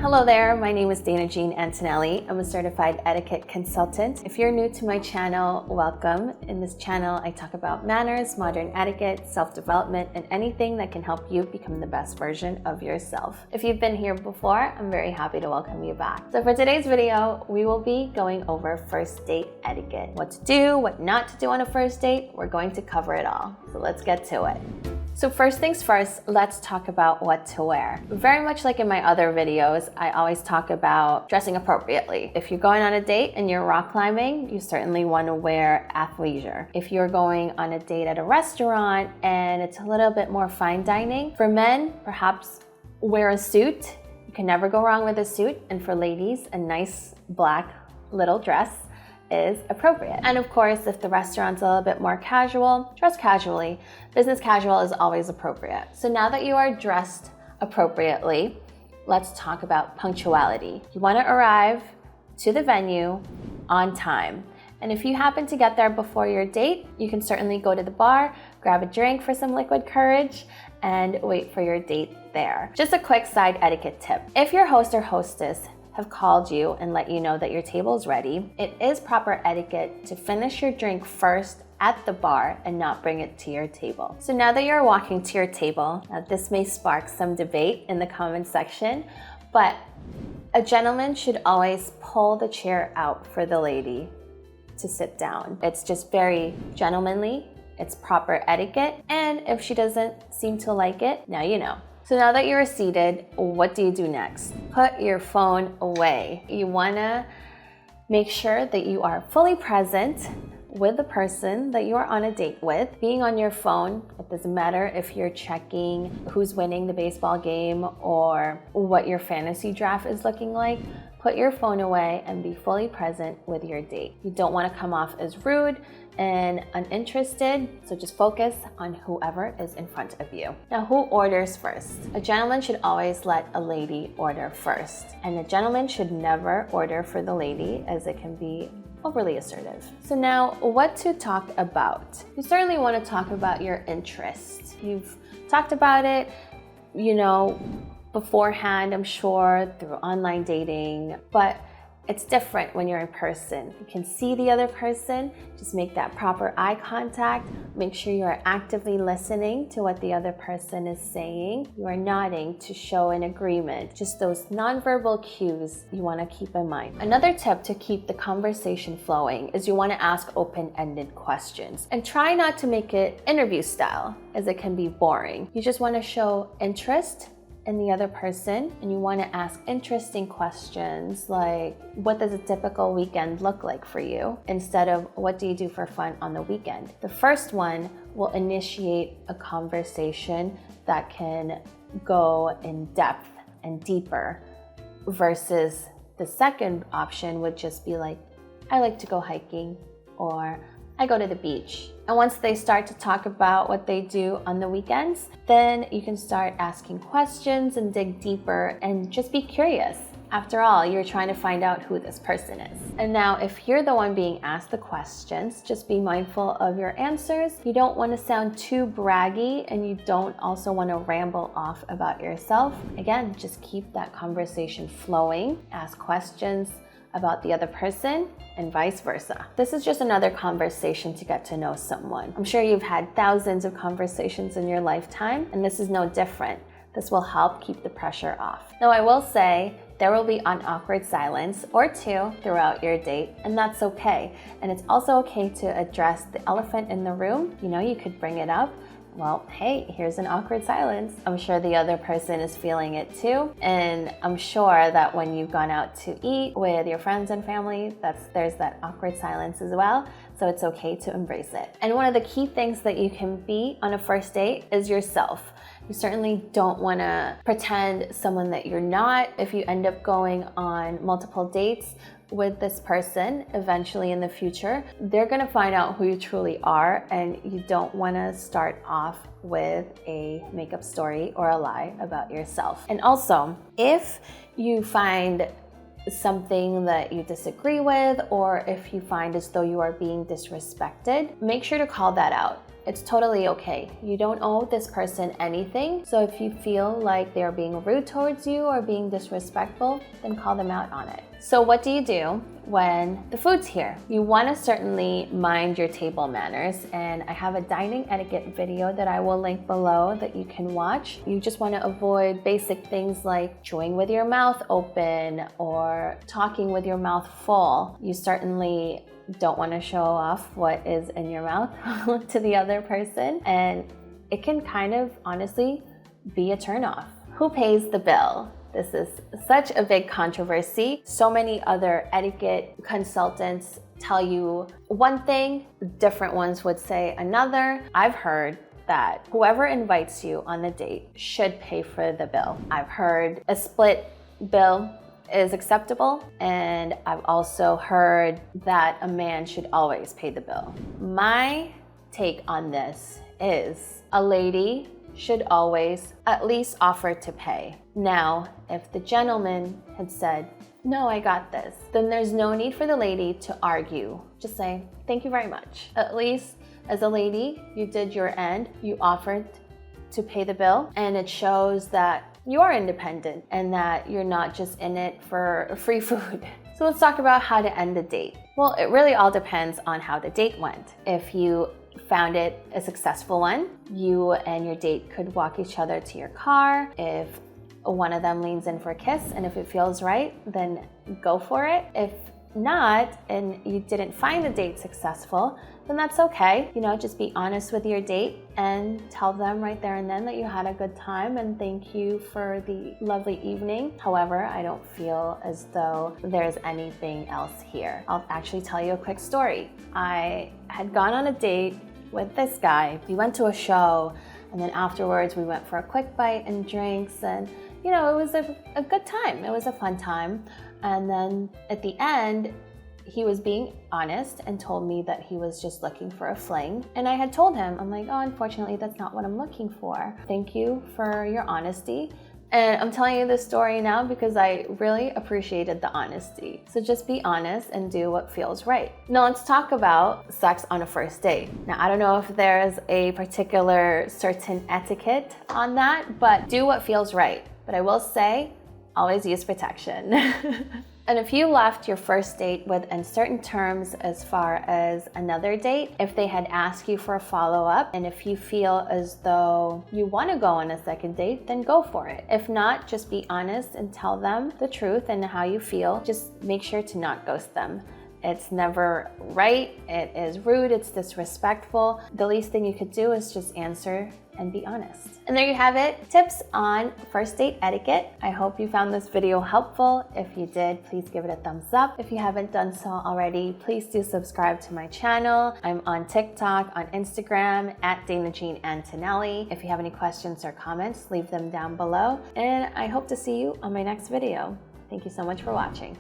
Hello there, my name is Dana Jean Antonelli. I'm a certified etiquette consultant. If you're new to my channel, welcome. In this channel, I talk about manners, modern etiquette, self-development, and anything that can help you become the best version of yourself. If you've been here before, I'm very happy to welcome you back. So for today's video, we will be going over first date etiquette. What to do, what not to do on a first date. We're going to cover it all. So let's get to it. So first things first, let's talk about what to wear. Very much like in my other videos, I always talk about dressing appropriately. If you're going on a date and you're rock climbing, you certainly want to wear athleisure. If you're going on a date at a restaurant and it's a little bit more fine dining, for men, perhaps wear a suit. You can never go wrong with a suit. And for ladies, a nice black little dress is appropriate. And of course, if the restaurant's a little bit more casual, dress casually. Business casual is always appropriate. So now that you are dressed appropriately, let's talk about punctuality. You want to arrive to the venue on time. And if you happen to get there before your date, you can certainly go to the bar, grab a drink for some liquid courage, and wait for your date there. Just a quick side etiquette tip. If your host or hostess have called you and let you know that your table is ready, it is proper etiquette to finish your drink first at the bar and not bring it to your table. So now that you're walking to your table, now this may spark some debate in the comment section, but a gentleman should always pull the chair out for the lady to sit down. It's just very gentlemanly, it's proper etiquette, and if she doesn't seem to like it, now you know. So now that you're seated, what do you do next? Put your phone away. You wanna make sure that you are fully present with the person that you are on a date with. Being on your phone, it doesn't matter if you're checking who's winning the baseball game or what your fantasy draft is looking like. Put your phone away and be fully present with your date. You don't want to come off as rude and uninterested, so just focus on whoever is in front of you. Now, who orders first? A gentleman should always let a lady order first, and a gentleman should never order for the lady, as it can be overly assertive. So now, what to talk about? You certainly want to talk about your interests. You've talked about it, beforehand, I'm sure, through online dating, but it's different when you're in person. You can see the other person, just make that proper eye contact, make sure you are actively listening to what the other person is saying. You are nodding to show an agreement. Just those nonverbal cues you want to keep in mind. Another tip to keep the conversation flowing is you want to ask open-ended questions. And try not to make it interview style, as it can be boring. You just want to show interest in the other person, and you want to ask interesting questions like, what does a typical weekend look like for you, instead of what do you do for fun on the weekend. The first one will initiate a conversation that can go in depth and deeper, versus the second option would just be like, I like to go hiking, or I go to the beach. And once they start to talk about what they do on the weekends, then you can start asking questions and dig deeper and just be curious. After all, you're trying to find out who this person is. And now, if you're the one being asked the questions, just be mindful of your answers. You don't want to sound too braggy, and you don't also want to ramble off about yourself. Again, just keep that conversation flowing. Ask questions about the other person and vice versa. This is just another conversation to get to know someone. I'm sure you've had thousands of conversations in your lifetime, and this is no different. This will help keep the pressure off. Now, I will say there will be an awkward silence or two throughout your date, and that's okay. And it's also okay to address the elephant in the room. You could bring it up. Well, hey, here's an awkward silence. I'm sure the other person is feeling it too. And I'm sure that when you've gone out to eat with your friends and family, there's that awkward silence as well. So it's okay to embrace it. And one of the key things that you can be on a first date is yourself. You certainly don't want to pretend someone that you're not. If you end up going on multiple dates with this person eventually in the future, they're going to find out who you truly are, and you don't want to start off with a makeup story or a lie about yourself. And also, if you find something that you disagree with, or if you find as though you are being disrespected, make sure to call that out. it's totally okay. You don't owe this person anything. So if you feel like they're being rude towards you or being disrespectful, then call them out on it. So what do you do when the food's here? You want to certainly mind your table manners, and I have a dining etiquette video that I will link below that you can watch. You just want to avoid basic things like chewing with your mouth open or talking with your mouth full. You certainly don't want to show off what is in your mouth to the other person, and it can kind of honestly be a turnoff. Who pays the bill? This is such a big controversy. So many other etiquette consultants tell you one thing, different ones would say another. I've heard that whoever invites you on the date should pay for the bill. I've heard a split bill is acceptable, and I've also heard that a man should always pay the bill. My take on this is a lady should always at least offer to pay. Now, if the gentleman had said, "No, I got this," then there's no need for the lady to argue. Just say, "Thank you very much." At least as a lady, you did your end, you offered to pay the bill, and it shows that you are independent and that you're not just in it for free food. So let's talk about how to end the date. Well, it really all depends on how the date went. If you found it a successful one, you and your date could walk each other to your car. If one of them leans in for a kiss, and if it feels right, then go for it. If not, and you didn't find the date successful, then that's okay. Just be honest with your date and tell them right there and then that you had a good time and thank you for the lovely evening. However, I don't feel as though there's anything else here. I'll actually tell you a quick story. I had gone on a date with this guy. We went to a show, and then afterwards we went for a quick bite and drinks, and it was a good time. It was a fun time. And then at the end, he was being honest and told me that he was just looking for a fling. And I had told him, I'm like, "Oh, unfortunately, that's not what I'm looking for. Thank you for your honesty." And I'm telling you this story now because I really appreciated the honesty. So just be honest and do what feels right. Now let's talk about sex on a first date. Now I don't know if there's a particular certain etiquette on that, but do what feels right. But I will say, always use protection. And if you left your first date with uncertain terms as far as another date, if they had asked you for a follow-up, and if you feel as though you want to go on a second date, then go for it. If not, just be honest and tell them the truth and how you feel. Just make sure to not ghost them. It's never right, it is rude, it's disrespectful. The least thing you could do is just answer and be honest. And there you have it, tips on first date etiquette. I hope you found this video helpful. If you did, please give it a thumbs up. If you haven't done so already, please do subscribe to my channel. I'm on TikTok, on Instagram, at Dana Jean Antonelli. If you have any questions or comments, leave them down below. And I hope to see you on my next video. Thank you so much for watching.